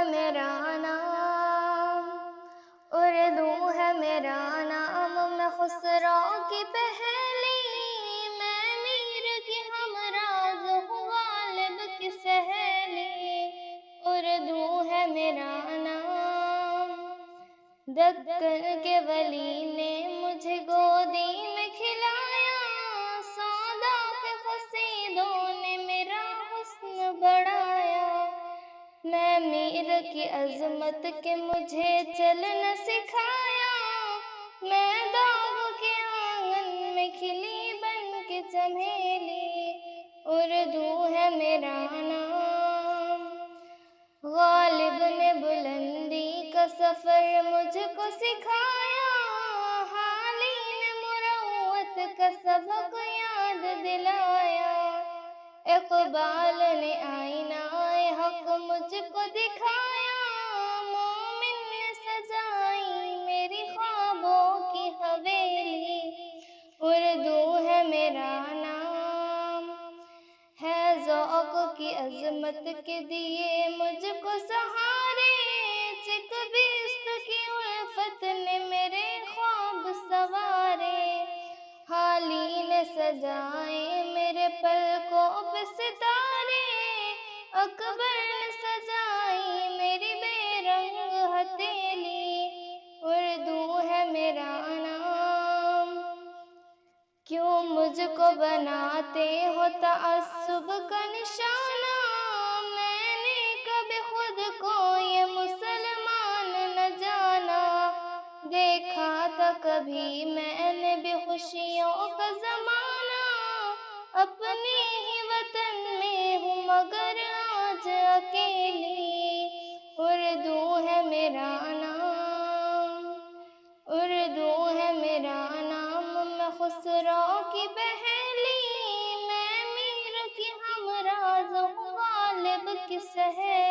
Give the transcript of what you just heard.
ہے میرا نام، اردو ہے میرا نام، میں خسرو کی پہلی، میں میر کی ہمراز ہوں غالب کی سہیلی، اردو ہے میرا نام۔ دکن کے ولی نے مجھے گودی میں کھلایا، سودا کے قصیدوں نے میرا حسن بڑھایا، میں میر کی عظمت کے مجھے چلنا سکھایا، میں داغ کے آنگن میں کھلی بن کے چمیلی، اردو ہے میرا نام۔ غالب نے بلندی کا سفر مجھ کو سکھایا، حالی نے مروت کا سبق یاد دلایا، اقبال نے آئینہ حق مجھ کو دکھایا، مومن نے سجائی میری خوابوں کی حویلی، اردو ہے میرا نام۔ ہے ذوق کی عظمت کے دیے مجھ کو سہارے، چک بیست کی الفت نے میرے خواب سوارے، حالی نے سجائے میرے پلکوں پہ ستارے، اکبر نے سجائی میری بے رنگ ہتھیلی، اردو ہے میرا نام۔ کیوں مجھ کو بناتے ہو تعصب کا نشانہ، میں نے کبھی خود کو یہ مسلمان نہ جانا، دیکھا تھا کبھی میں نے بھی خوشیوں کا زمانہ، اپنے ہی وطن میں ہوں مگر آج اکیلی، اردو ہے میرا نام، اردو ہے میرا نام، میں خسرو کی پہلی، میں میر کی ہمراز ہوں غالب کی سہیلی۔